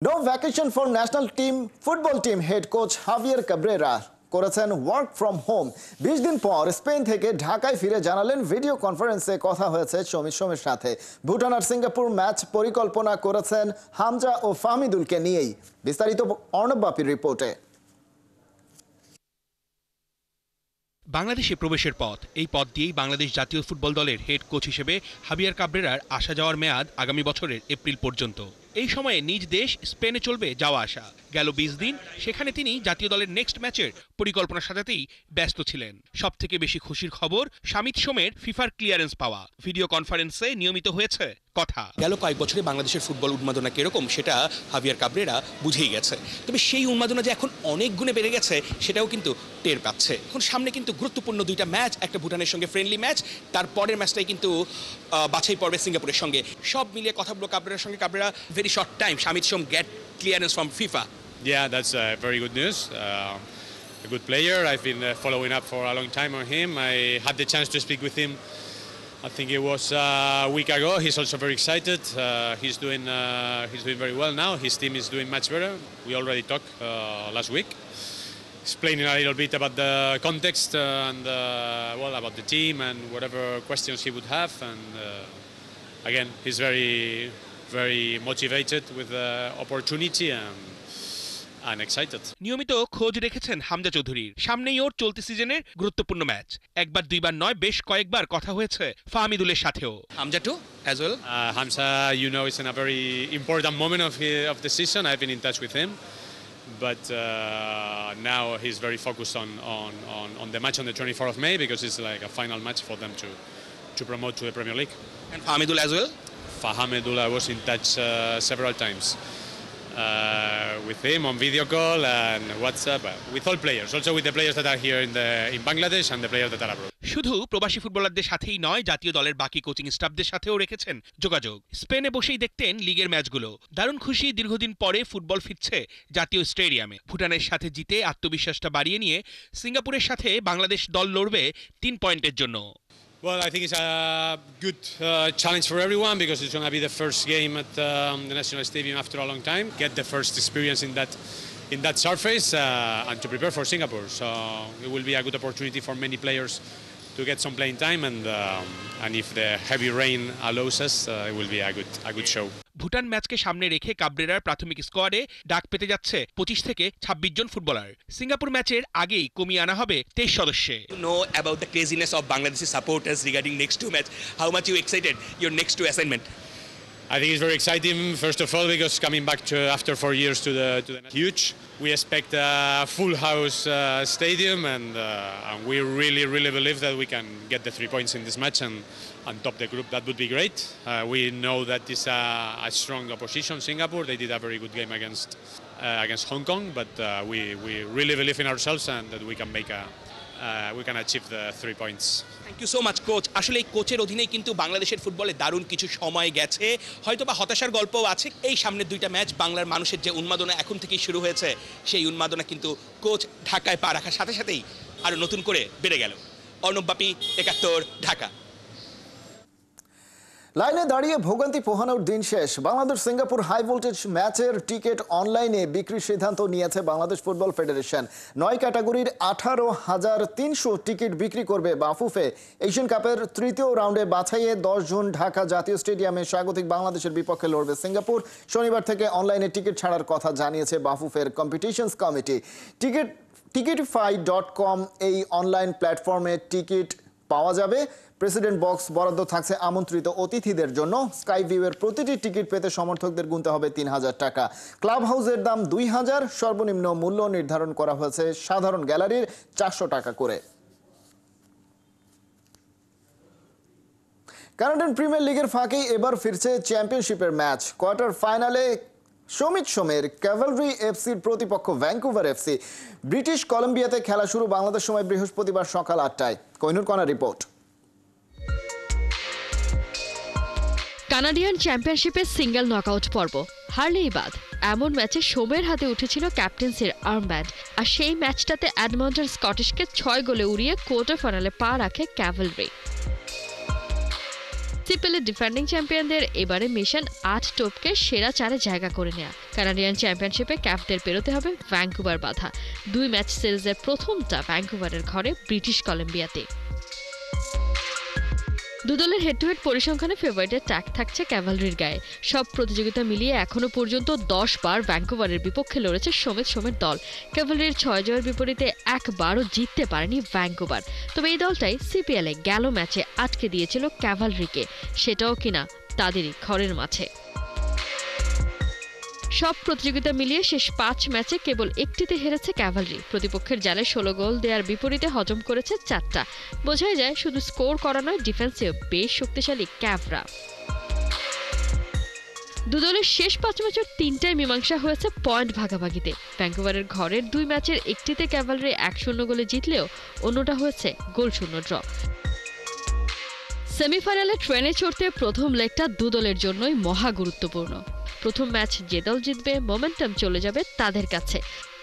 No vacation for national team football team head coach Javier Cabrera করেছেন work from home. 20 দিন পর Spain থেকে ঢাকায় ফিরে জানালেন ভিডিও কনফারেন্সে কথা হয়েছে শমির সাথে। ভুটান আর সিঙ্গাপুর ম্যাচ পরিকল্পনা করেছেন হামজা ও ফাহমিদুলকে নিয়েই। বিস্তারিত অর্ণব বাপির রিপোর্টে। বাংলাদেশে প্রবেশের পথ, এই পথ দিয়েই বাংলাদেশ জাতীয় ফুটবল দলের হেড কোচ হিসেবে হাবিয়ার কাবরেরার আসা যাওয়ার মেয়াদ আগামী বছরের এপ্রিল পর্যন্ত। এই সময়ে নিজ দেশ স্পেনে চলবে যাওয়া আসা। গেল 20 দিন সেখানে তিনি জাতীয় দলের নেক্সট ম্যাচের পরিকল্পনা সাজাতেই ব্যস্ত ছিলেন। সবথেকে বেশি খুশির খবর শামিত সোমের ফিফার ক্লিয়ারেন্স পাওয়া। ভিডিও কনফারেন্সে নিয়মিত হয়েছে কথা। গেল কয়েক বছরে বাংলাদেশের ফুটবল উন্মাদনা কিরকম সেটা হাবিয়ার কাবরেরা বুঝেই গেছে। তবে সেই উন্মাদনা যে এখন অনেক গুণে বেড়ে গেছে সেটাও কিন্তু টের পাচ্ছে। এখন সামনে কিন্তু গুরুত্বপূর্ণ দুইটা ম্যাচ, একটা ভুটানের সঙ্গে ফ্রেন্ডলি ম্যাচ, তারপরের ম্যাচটাই কিন্তু বাছাই পর্বে সিঙ্গাপুরের সঙ্গে। সব মিলিয়ে কথা বলবো কাবরেরার সঙ্গে। Cabrera, very short time Shamit Som get clearance from FIFA. Yeah, that's very good news. A good player. I've been following up for a long time on him. I had the chance to speak with him. I think it was a week ago. He's also very excited. He's doing very well now. His team is doing much better. We already talked last week, explaining a little bit about the context and about the team and whatever questions he would have. And again, he's very motivated with the opportunity and excited. নিয়মিত খোঁজ রেখেছেন হামজা চৌধুরীর। সামনেই ওর চলতি সিজনের গুরুত্বপূর্ণ match. একবার দুইবার নয়, বেশ কয়েকবার কথা হয়েছে ফাহমিদুলের সাথেও। Hamza too as well. Hamza, is in a very important moment of the season. I've been in touch with him, but now he's very focused on the match on the 24th of May because it's like a final match for them to promote to the Premier League. And Fahmidul as well. Fahmidul, I was in touch several times with him on video call and WhatsApp, with all players, also with the players that are here in Bangladesh and the players that are abroad. শুধু প্রবাসী ফুটবলারদের সাথেই নয়, জাতীয় দলের বাকি coaching স্টাফদের সাথেও রেখেছেন যোগাযোগ। স্পেনে বসেই দেখতেন লিগের ম্যাচগুলো। দারুণ খুশি, দীর্ঘদিন পরে ফুটবল ফিরছে জাতীয় স্টেডিয়ামে। ভুটানের সাথে জিতে আত্মবিশ্বাসটা বাড়িয়ে নিয়ে সিঙ্গাপুরের সাথে বাংলাদেশ দল লড়বে 3 পয়েন্টের জন্য। Well, I think it's a good challenge for everyone because it's going to be the first game at the National Stadium after a long time. Get the first experience in that surface and to prepare for Singapore. So it will be a good opportunity for many players to get some playing time and if the heavy rain allows us, it will be a good show. Bhutan ম্যাচকে সামনে রেখে কাবরেরার প্রাথমিক স্কোয়াডে ডাক পেতে যাচ্ছে 25 থেকে 26 জন footballer. Singapore ম্যাচের আগেই কমিয়ে আনা হবে 23 সদস্যে। You know about the craziness of Bangladeshi supporters regarding next two match. How much you excited your next two assignment? I think it's very exciting, first of all, because coming back after 4 years to the huge. We expect a full house stadium and we really believe that we can get the 3 points in this match and top the group. That would be great. We know that it's a strong opposition, Singapore. They did a very good game against Hong Kong, but we really believe in ourselves and that we can achieve the 3 points. Thank you so much, coach. আসলে এই কোচের অধীনেই কিন্তু বাংলাদেশের ফুটবলে দারুণ কিছু সময় গেছে, হয়তোবা হতাশার গল্পও আছে। এই সামনের দুইটা ম্যাচ বাংলার মানুষের যে উন্মাদনা এখন থেকেই শুরু হয়েছে, সেই উন্মাদনা কিন্তু কোচ ঢাকায় পা রাখার সাথে সাথেই আরো নতুন করে বেড়ে গেল। অর্ণব বাপি, 71, ঢাকা। লাইনে দাঁড়িয়ে ভোগান্তি পোহানোর দিন শেষ। বাংলাদেশ সিঙ্গাপুর হাই ভোল্টেজ ম্যাচের টিকিট অনলাইনে বিক্রির সিদ্ধান্ত নিয়েছে বাংলাদেশ ফুটবল ফেডারেশন। 9 ক্যাটাগরির 18,300 টিকিট বিক্রি করবে বাফুফে। এশিয়ান কাপের তৃতীয় রাউন্ডে বাছাইয়ে 10 জুন ঢাকা জাতীয় স্টেডিয়ামে স্বাগতিক বাংলাদেশের বিপক্ষে লড়বে সিঙ্গাপুর। শনিবার থেকে অনলাইনে টিকিট ছাড়ার কথা জানিয়েছে বাফুফের কম্পিটিশনস কমিটি। টিকিটফাই.com এই অনলাইন প্ল্যাটফর্মে টিকিট পাওয়া যাবে। প্রেসিডেন্ট বক্স বরাদ্দ থাকছে আমন্ত্রিত অতিথিদের জন্য। স্কাই ভিউয়ের প্রতিটি টিকিট পেতে সমর্থকদের গুনতে হবে 3000 টাকা। ক্লাব হাউসের দাম 2000। সর্বনিম্ন মূল্য নির্ধারণ করা হয়েছে সাধারণ গ্যালারির 400 টাকা করে। কানাডিয়ান প্রিমিয়ার লিগের ফাঁকেই এবার ফিরছে চ্যাম্পিয়নশিপের ম্যাচ। কোয়ার্টার ফাইনালে শমিত সোমের ক্যাভালরি এফসির প্রতিপক্ষ ভ্যাঙ্কুভার এফসি। ব্রিটিশ কলম্বিয়াতে খেলা শুরু বাংলাদেশ সময় বৃহস্পতিবার সকাল 8টায়। কোহিনুর কণার রিপোর্ট। কানাডিয়ান চ্যাম্পিয়নশিপের সিঙ্গেল নকআউট পর্ব হারলেই বাদ, এমন ম্যাচে সোমের হাতে উঠেছিল ক্যাপ্টেন্সির আর্মব্যান্ড। আর সেই ম্যাচটাতে এডমন্টন স্কটিশকে 6 গোলে উড়িয়ে কোয়ার্টার ফাইনালে পা রাখে ক্যাভালরি। সিপিএলের ডিফেন্ডিং চ্যাম্পিয়নদের এবারে মিশন 8 টপকে সেরা 4-এ জায়গা করে নেয়া। কানাডিয়ান চ্যাম্পিয়নশিপে ক্যাপদের পেরোতে হবে ভ্যাঙ্কুভার বাধা। 2 ম্যাচ সিরিজের প্রথমটা ভ্যাঙ্কুভারের ঘরে ব্রিটিশ কলম্বিয়াতে। দুদলের হেড টু হেড পরিসংখ্যানে ফেভারিটের ট্যাগ থাকছে ক্যাভালরির গায়ে। সব প্রতিযোগিতা মিলিয়ে এখনো পর্যন্ত 10 বার ভ্যাঙ্কুভারের বিপক্ষে লড়েছে সোমের দল। ক্যাভালরির 6 জয়ের বিপরীতে একবারও জিততে পারেনি ভ্যাঙ্কুভার। তবে এই দলটাই সিপিএলে গেল ম্যাচে আটকে দিয়েছিল ক্যাভালরিকে, সেটাও কিনা তাদেরই ঘরের মাঠে। সব প্রতিযোগিতা মিলিয়ে শেষ 5 ম্যাচে কেবল একটিতে হেরেছে ক্যাভালরি। প্রতিপক্ষের জালে 16 গোল দেওয়ার বিপরীতে হজম করেছে 4টা। বোঝাই যায় শুধু স্কোর করা নয়, ডিফেন্সেও বেশ শক্তিশালী ক্যাভরা। দুদলের শেষ 5 ম্যাচের 3টায় মীমাংসা হয়েছে পয়েন্ট ভাগাভাগিতে। ভ্যাঙ্কুভারের ঘরের 2 ম্যাচের একটিতে ক্যাভালরি 1-0 গোলে জিতলেও অন্যটা হয়েছে গোলশূন্য ড্র। সেমিফাইনালে ট্রেনে চড়তে প্রথম লেগটা দুদলের জন্যই মহা গুরুত্বপূর্ণ। প্রথম ম্যাচ যে দল জিতবে মোমেন্টাম চলে যাবে তাদের কাছে।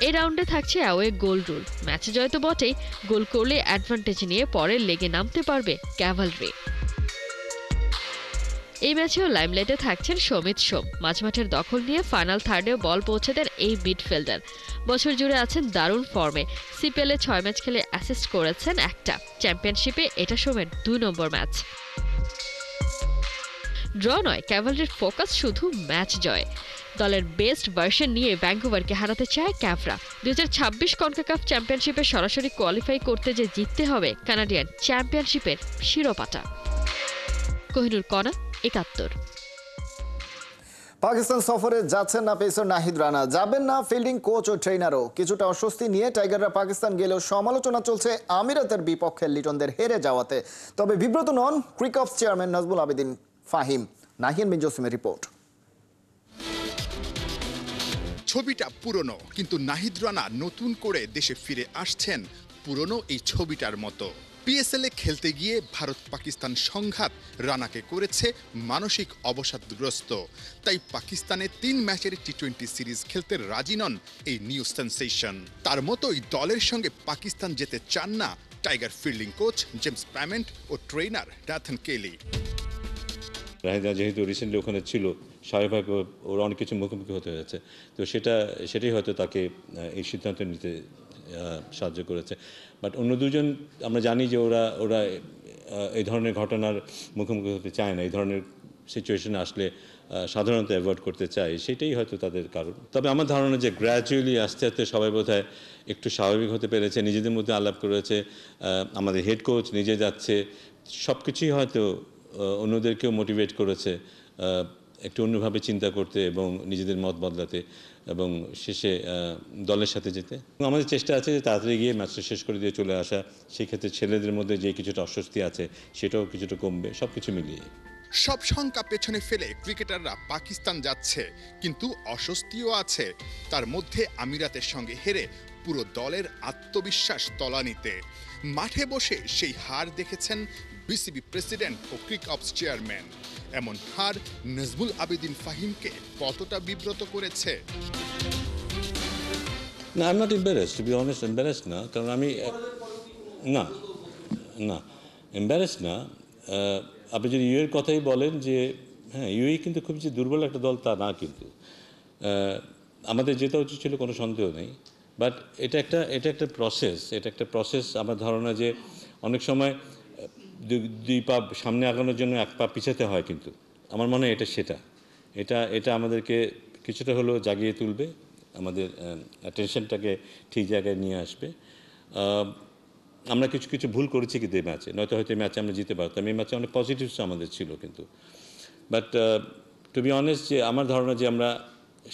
এই রাউন্ডে থাকছে অ্যাওয়ে গোল রুল। ম্যাচ জয় তো বটেই, গোল করলে অ্যাডভান্টেজ নিয়ে পরের লেগে নামতে পারবে ক্যাভালরি। এই ম্যাচেও লাইমলাইটে থাকছেন সোম। মাঝমাঠের দখল নিয়ে ফাইনাল থার্ডেও বল পৌঁছে দেন এই মিডফিল্ডার। বছর জুড়ে আছেন দারুণ ফর্মে। সিপিএলে 6 ম্যাচ খেলে অ্যাসিস্ট করেছেন 1টা। চ্যাম্পিয়নশিপে এটা সোমের 2 নম্বর ম্যাচ। ড্র নয়, ক্যাভালরির ফোকাস শুধু ম্যাচ জয়। দলের বেস্ট ভার্সন নিয়ে ভ্যাঙ্কুভারকে হারাতে চায় ক্যাভরা। 2026 কনকাকাফ চ্যাম্পিয়নশিপে সরাসরি কোয়ালিফাই করতে যে জিততে হবে কানাডিয়ান চ্যাম্পিয়নশিপের শিরোপাটা। কোহিনুর কণা, 71। পাকিস্তান সফরে যাচ্ছেন না পেসার নাহিদ রানা, যাবেন না ফিল্ডিং কোচ ও ট্রেনারও। কিছুটা অস্বস্তি নিয়ে টাইগাররা পাকিস্তান গেলেও সমালোচনা চলছে আমিরাতের বিপক্ষে লিটনদের হেরে যাওয়াতে। তবে বিব্রত নন ক্রিকঅফ চেয়ারম্যান নাজমুল আবেদিন ফাহিম। নাহিয়ান বিন জসিমের রিপোর্ট। ছবিটা পুরনো, কিন্তু নাহিদ রানা নতুন করে দেশে ফিরে আসছেন পুরনো এই ছবিটার মতো। পিএসএলে খেলতে গিয়ে ভারত পাকিস্তান সংঘাত রানাকে করেছে মানসিক অবসাদগ্রস্ত। তাই পাকিস্তানে 3 ম্যাচের টি20 সিরিজ খেলতে রাজি নন এই নিউ সেন্সেশন। তার মতোই দলের সঙ্গে পাকিস্তান যেতে চান না tiger fielding coach James Pamment ও ট্রেনার নাথান কেলি। রাহিদা যেহেতু রিসেন্টলি ওখানে ছিল, স্বাভাবিকভাবে ওরা অনেক কিছু মুখোমুখি হতে হয়েছে। তো সেটাই হয়তো তাকে এই সিদ্ধান্ত নিতে সাহায্য করেছে। বাট অন্য দুজন আমরা জানি যে ওরা এই ধরনের ঘটনার মুখোমুখি হতে চায় না। এই ধরনের সিচুয়েশনে আসলে সাধারণত অ্যাভয়েড করতে চায়, সেটাই হয়তো তাদের কারণ। তবে আমার ধারণা যে গ্র্যাজুয়ালি আস্তে আস্তে সবাই বোধহয় একটু স্বাভাবিক হতে পেরেছে, নিজেদের মধ্যে আলাপ করেছে। আমাদের হেড কোচ নিজে যাচ্ছে, সব কিছুই হয়তো অন্যদেরকেও মোটিভেট করেছে একটু অন্যভাবে চিন্তা করতে এবং নিজেদের মত বদলাতে এবং শেষে দলের সাথে যেতে। আমাদের চেষ্টা আছে যে তাড়াতাড়ি গিয়ে ম্যাচটা শেষ করে দিয়ে চলে আসা। সেক্ষেত্রে ছেলেদের মধ্যে যে কিছুটা অস্বস্তি আছে সেটাও কিছুটা কমবে, সব কিছু মিলিয়ে। সব শঙ্কা পেছনে ফেলে ক্রিকেটাররা পাকিস্তান যাচ্ছে, কিন্তু অস্বস্তিও আছে। তার মধ্যে আমিরাতের সঙ্গে হেরে পুরো দলের আত্মবিশ্বাস তলানিতে। মাঠে বসে সেই হার দেখেছেন বিসিবি প্রেসিডেন্ট ও ক্রিকঅফস চেয়ারম্যান। এমন হার নাজমুল আবেদিন ফাহিমকে কতটা বিব্রত করেছে? না, I am not embarrassed, to be honest. Embarrassed না, কারণ আমি না এম্বারেসড না। আপনি যদি ইউএর কথাই বলেন যে হ্যাঁ, ইউএই কিন্তু খুব যে দুর্বল একটা দল তা না, কিন্তু আমাদের যেটা উচিত ছিল কোনো সন্দেহ নেই। বাট এটা একটা প্রসেস। আমার ধারণা যে অনেক সময় 2 পা সামনে আগানোর জন্য 1 পা পিছাতে হয়, কিন্তু আমার মনে হয় এটা আমাদেরকে কিছুটা হলেও জাগিয়ে তুলবে, আমাদের টেনশনটাকে ঠিক জায়গায় নিয়ে আসবে। আমরা কিছু ভুল করেছি কিন্তু এই ম্যাচে, নয়তো হয়তো এই ম্যাচে আমরা জিতে পারতাম। এই ম্যাচে অনেক পজিটিভস আমাদের ছিল, কিন্তু বাট টু বি অনেস্ট যে আমার ধারণা যে আমরা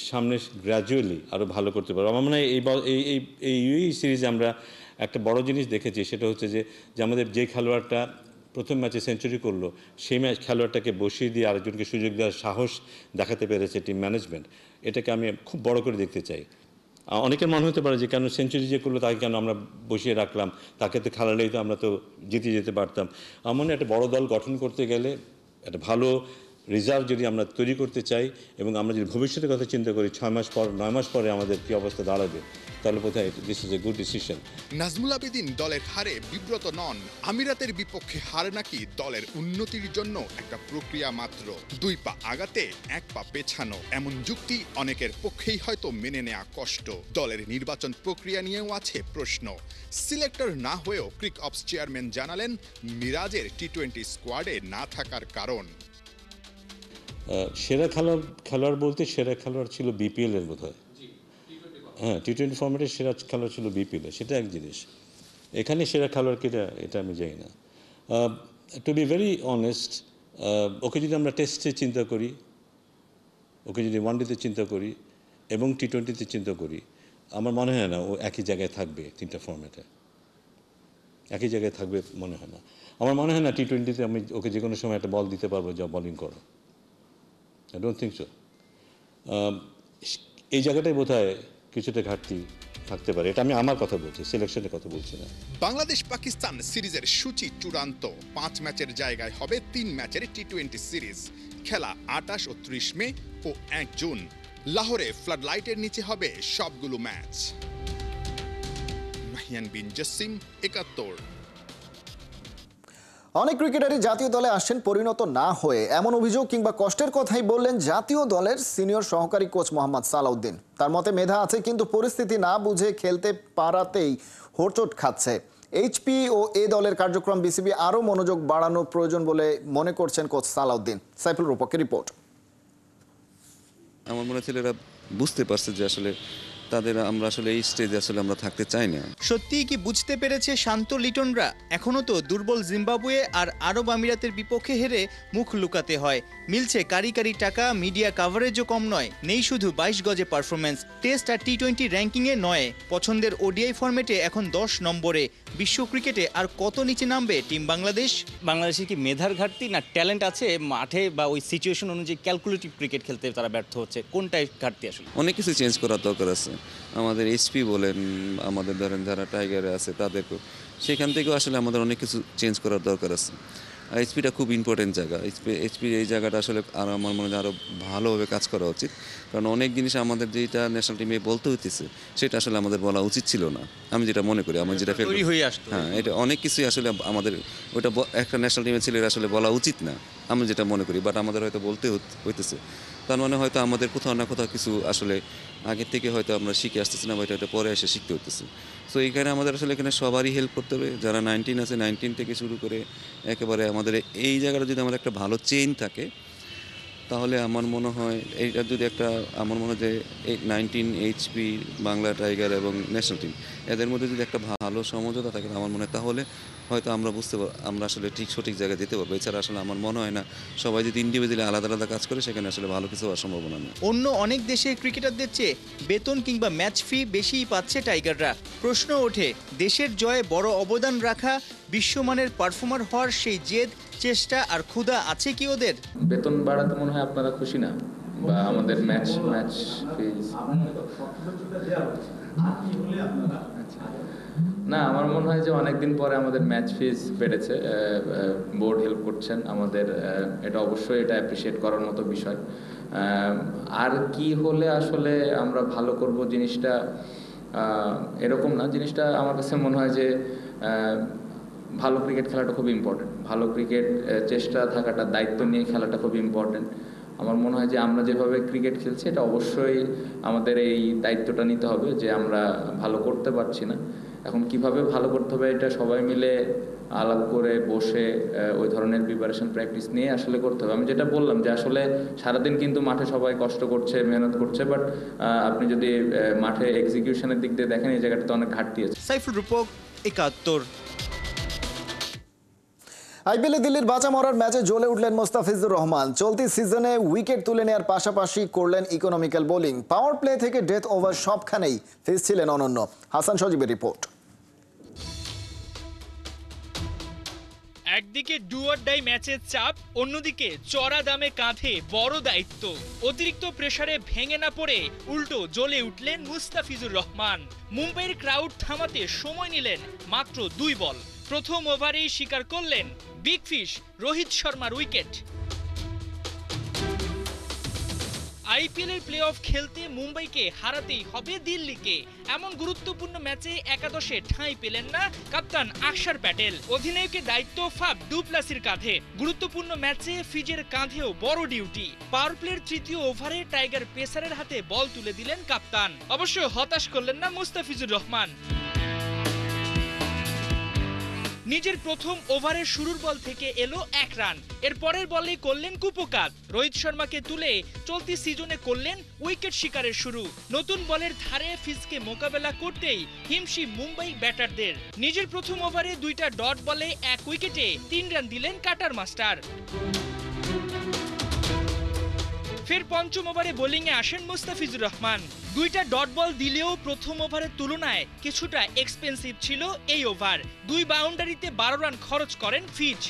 সামনে গ্র্যাজুয়ালি আরও ভালো করতে পারবো। আমার মনে হয় এই ইউএই সিরিজে আমরা একটা বড় জিনিস দেখেছি, সেটা হচ্ছে যে আমাদের যে খেলোয়াড়টা প্রথম ম্যাচে সেঞ্চুরি করলো, সেই খেলোয়াড়টাকে বসিয়ে দিয়ে আরেকজনকে সুযোগ দেওয়ার সাহস দেখাতে পেরেছে টিম ম্যানেজমেন্ট। এটাকে আমি খুব বড় করে দেখতে চাই। অনেকের মনে হতে পারে যে কেন সেঞ্চুরি যে করলো তাকে কেন আমরা বসিয়ে রাখলাম, তাকে তো খেলালেই তো আমরা তো জিতে যেতে পারতাম। আমার মনে হয় একটা বড় দল গঠন করতে গেলে একটা ভালো রিজার্ভ যদি আমরা তৈরি করতে চাই এবং আমরা যদি ভবিষ্যতের কথা চিন্তা করি 6 মাস পর 9 মাস পরে আমাদের কী অবস্থা দাঁড়াবে, তাহলে বোধহয় this is a good decision. Nazmul Abedin দলের হারে বিব্রত নন। আমিরাতের বিপক্ষে হার নাকি দলের উন্নতির জন্য একটা প্রক্রিয়া মাত্র। 2 পা আগাতে 1 পা পেছানো, এমন যুক্তি অনেকের পক্ষেই হয়তো মেনে নেওয়া কষ্ট। দলের নির্বাচন প্রক্রিয়া নিয়েও আছে প্রশ্ন। সিলেক্টর না হয়েও ক্রিক অপস চেয়ারম্যান জানালেন মিরাজের টি-20 স্কোয়াডে না থাকার কারণ। সেরা খেলোয়াড় বলতে সেরা খেলোয়াড় ছিল বিপিএল এর বোধহয়। হ্যাঁ, টি-20 ফর্মেটের সেরা খেলোয়াড় ছিল বিপিএল, সেটা এক জিনিস। এখানে সেরা খেলোয়াড় কিনা এটা আমি জানি না। টু বি ভেরি অনেস্ট, ওকে যদি আমরা টেস্টে চিন্তা করি, ওকে যদি ওয়ানডেতে চিন্তা করি এবং টি-20তে চিন্তা করি, আমার মনে হয় না ও একই জায়গায় থাকবে 3টা ফর্মেটে। একই জায়গায় থাকবে মনে হয় না। আমার মনে হয় না টি-20তে আমি ওকে যে কোনো সময় একটা বল দিতে পারবো যা বোলিং করো। I don't think so. এই জায়গাটাই বোধহয় কিছুটা ঘাটতি থাকতে পারে। এটা আমি আমার কথা বলছি, সিলেকশনের কথা বলছি না। বাংলাদেশ পাকিস্তান সিরিজের সূচি চূড়ান্ত। 5 ম্যাচের জায়গায় হবে 3 ম্যাচের টি-20 সিরিজ। খেলা 28 ও 30 মে ও 1 জুন। লাহোরে ফ্লাড লাইটের নিচে হবে সবগুলো ম্যাচ। মাহিয়ান বিন জসিম, 71। অনেক ক্রিকেটারই জাতীয় দলে আসছেন পরিণত না হয়ে। এমন অভিযোগ কিংবা কষ্টের কথাই বললেন জাতীয় দলের সিনিয়র সহকারী কোচ মোহাম্মদ সালাউদ্দিন। তার মতে মেধা আছে, কিন্তু পরিস্থিতি না বুঝে খেলতে পারাতেই হোঁচট খাচ্ছে। এইচপি ও এ দলের কার্যক্রম বিসিবি আরও মনোযোগ বাড়ানোর প্রয়োজন বলে মনে করছেন কোচ সালাউদ্দিন। সাইফুল রূপকের রিপোর্ট। আমার মনে হয় ছেলেরা বুঝতে পারছে যে আসলে তাদের আমরা আসলে এই স্টেজে আসলে আমরা থাকতে চাই না। সত্যিই কি বুঝতে পেরেছে শান্ত লিটনরা? এখনও তো দুর্বল জিম্বাবুয়ে আর আরব আমিরাতের বিপক্ষে হেরে মুখ লুকাতে হয়। মিলছে কারি কারি টাকা, মিডিয়া কাভারেজও কম নয়। নেই শুধু 22 গজে পারফরমেন্স, টেস্ট আর টি-20 র্যাঙ্কিংয়ে নয়। পছন্দের ওডিআই ফরম্যাটে এখন 10 নম্বরে। বিশ্ব ক্রিকেটে আর কত নিচে নামবে টিম বাংলাদেশ? বাংলাদেশের কি মেধার ঘাটতি, না ট্যালেন্ট আছে মাঠে, বা ওই সিচুয়েশন অনুযায়ী ক্যালকুলেটিভ ক্রিকেট খেলতে তারা ব্যর্থ হচ্ছে? কোনটাই ঘাটতি আসলে? অনেক কিছু চেঞ্জ করার দরকার আছে। আমাদের এইচপি বলেন, আমাদের ধরেন যারা টাইগারে আছে তাদেরকেও, সেখান থেকেও আসলে আমাদের অনেক কিছু চেঞ্জ করার দরকার আছে। আর এইচপিটা খুব ইম্পর্টেন্ট জায়গা। এইচপি এই জায়গাটা আসলে আর আমার মনে হয় আরও ভালোভাবে কাজ করা উচিত। কারণ অনেক জিনিস আমাদের যেটা ন্যাশনাল টিমে বলতে হইতেছে সেটা আসলে আমাদের বলা উচিত ছিল না, আমি যেটা মনে করি। আমার যেটা হ্যাঁ, এটা অনেক কিছুই আসলে আমাদের ওইটা একটা ন্যাশনাল টিমের ছেলেরা আসলে বলা উচিত না, আমি যেটা মনে করি। বাট আমাদের হয়তো বলতে হইতেছে। তার মানে হয়তো আমাদের কোথাও না কোথাও কিছু আসলে আগের থেকে হয়তো আমরা শিখে আসতেছি না, বা এটা পরে এসে শিখতে হইতেছে। সো এইখানে আমাদের আসলে এখানে সবারই হেল্প করতে হবে। যারা 19 আছে, 19 থেকে শুরু করে একেবারে আমাদের এই জায়গাটা যদি আমাদের একটা ভালো চেইন থাকে, তাহলে আমার মনে হয় এইটা যদি একটা, আমার মনে হয় যে 19, এইচপি, বাংলা টাইগার এবং ন্যাশনাল টিম, এদের মধ্যে যদি একটা ভালো সমঝোতা থাকে, আমার মনে হয় তাহলে হয়তো আমরা বুঝতে পারবো, আমরা আসলে ঠিক সঠিক জায়গায় যেতে পারবো। এছাড়া আসলে আমার মনে হয় না সবাই যদি ইন্ডিভিজুয়ালি আলাদা আলাদা কাজ করে সেখানে আসলে ভালো কিছু হওয়ার সম্ভাবনা নেই। অন্য অনেক দেশের ক্রিকেটারদের চেয়ে বেতন কিংবা ম্যাচ ফি বেশিই পাচ্ছে টাইগাররা। প্রশ্ন ওঠে, দেশের জয়ে বড় অবদান রাখা, বিশ্বমানের পারফর্মার হওয়ার সেই জেদ, চেষ্টা আর ক্ষুধা আছে কি ওদের? বেতন বাড়াতে মনে হয় আপনারা খুশি না, বা আমাদের ম্যাচ ফিজ না, আমার মনে হয় যে অনেকদিন পরে আমাদের ম্যাচ ফিজ বেড়েছে। বোর্ড হেল্প করছেন আমাদের, এটা অবশ্যই এটা অ্যাপ্রিসিয়েট করার মতো বিষয়। আর কি হলে আসলে আমরা ভালো করব জিনিসটা এরকম না। জিনিসটা আমার কাছে মনে হয় যে ভালো ক্রিকেট খেলাটা খুব ইম্পর্টেন্ট। ভালো ক্রিকেট চেষ্টা থাকাটা, দায়িত্ব নিয়ে খেলাটা খুব ইম্পর্টেন্ট। আমার মনে হয় যে আমরা যেভাবে ক্রিকেট খেলছি এটা অবশ্যই আমাদের এই দায়িত্বটা নিতে হবে যে আমরা ভালো করতে পারছি না। এখন কিভাবে ভালো করতে হবে এটা সবাই মিলে আলাপ করে বসে ওই ধরনের প্রিপারেশন প্র্যাকটিস নিয়ে আসলে করতে হবে। আমি যেটা বললাম যে আসলে সারাদিন কিন্তু মাঠে সবাই কষ্ট করছে, মেহনত করছে, বাট আপনি যদি মাঠে এক্সিকিউশনের দিক দিয়ে দেখেন এই জায়গাটাতে অনেক ঘাটতি আছে। সাইফুল রূপক, 71। আইপিএলে দিল্লির বাঁচা মরার ম্যাচে জ্বলে উঠলেন মোস্তাফিজুর রহমান। চলতি সিজনে উইকেট তুলে নেওয়ার পাশাপাশি করলেন ইকোনমিক্যাল বোলিং। পাওয়ার প্লে থেকে ডেথ ওভার সবখানেই ফিজ ছিলেন অনন্য। হাসান সজীবের রিপোর্ট। একদিকে ডু অর ডাই ম্যাচের চাপ, অন্যদিকে চড়া দামে কাঁধে বড় দায়িত্ব। অতিরিক্ত প্রেসারে ভেঙে না পড়ে উল্টো জ্বলে উঠলেন মুস্তাফিজুর রহমান। মুম্বাইয়ের ক্রাউড থামাতে সময় নিলেন মাত্র 2 বল। প্রথম ওভারেই স্বীকার করলেন বিগ ফিশ রোহিত শর্মার উইকেট। আইপিএল এর প্লে অফ খেলতে মুম্বাইকে হারাতেই হবে দিল্লিকে। এমন গুরুত্বপূর্ণ ম্যাচে একাদশে ঠাঁই পেলেন না কাপ্তান আকসার প্যাটেল। অধিনায়কের দায়িত্ব ফাফ ডু প্লেসির কাঁধে। গুরুত্বপূর্ণ ম্যাচে ফিজের কাঁধেও বড় ডিউটি। পাওয়ার প্লের তৃতীয় ওভারে টাইগার পেসারের হাতে বল তুলে দিলেন কাপ্তান। অবশ্য হতাশ করলেন না মুস্তাফিজুর রহমান। নিজের প্রথম ওভারের শুরুর বল থেকে এলো 1 রান। এর পরের বলেই করলেন কুপকাত। রোহিত শর্মাকে তুলে চলতি সিজনে করলেন উইকেট শিকারের শুরু। নতুন বলের ধারে ফিজকে মোকাবেলা করতেই হিমশিম মুম্বাই ব্যাটারদের। নিজের প্রথম ওভারে 2টা ডট বলে 1 উইকেটে 3 রান দিলেন কাটার মাস্টার। ফের পঞ্চম ওভারে বোলিংয়ে আসেন মুস্তাফিজুর রহমান। 2টা ডট বল দিলেও প্রথম ওভারের তুলনায় কিছুটা এক্সপেন্সিভ ছিল এই ওভার। 2 বাউন্ডারিতে 12 রান খরচ করেন ফিজ।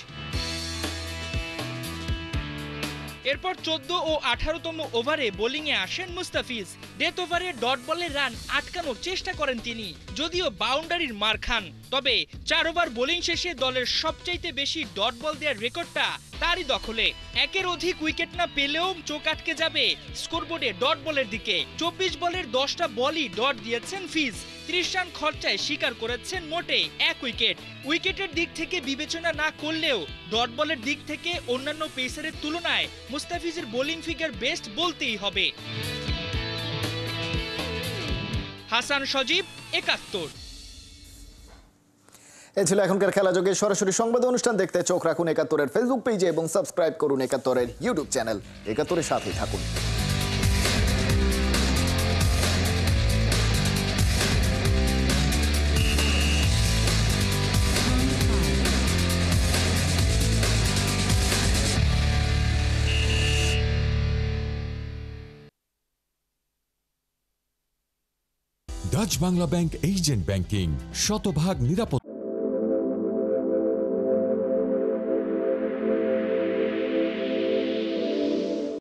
এরপর 14 ও 18তম ওভারে বোলিংয়ে আসেন মুস্তাফিজ। ডেথ ওভারে ডট বলে রান আটকানোর চেষ্টা করেন তিনি, যদিও বাউন্ডারির মার খান। তবে 4 ওভার বোলিং শেষে দলের সবচাইতে বেশি ডট বল দেওয়ার রেকর্ডটা তারই দখলে। একের অধিক উইকেট না পেলেও চোখ আটকে যাবে স্কোরবোর্ডে ডট বলের দিকে। 24 বলের 10টা বলই ডট দিয়েছেন ফিজ। 30 রান খরচায় শিকার করেছেন মোটে 1 উইকেট। উইকেটের দিক থেকে বিবেচনা না করলেও ডট বলের দিক থেকে অন্যান্য পেসারের তুলনায় মুস্তাফিজের বোলিং ফিগার বেস্ট বলতেই হবে। হাসান সজীব, 71। এ ছিল এখনকার খেলা যোগে সরাসরি সংবাদ অনুষ্ঠান দেখতে চোখ রাখুন 71-এর ফেসবুক পেজে এবং সাবস্ক্রাইব করুন 71-এর ইউটিউব চ্যানেল। 71-এর সাথেই থাকুন। Dutch Bangla bank agent banking, শতভাগ নিরাপদ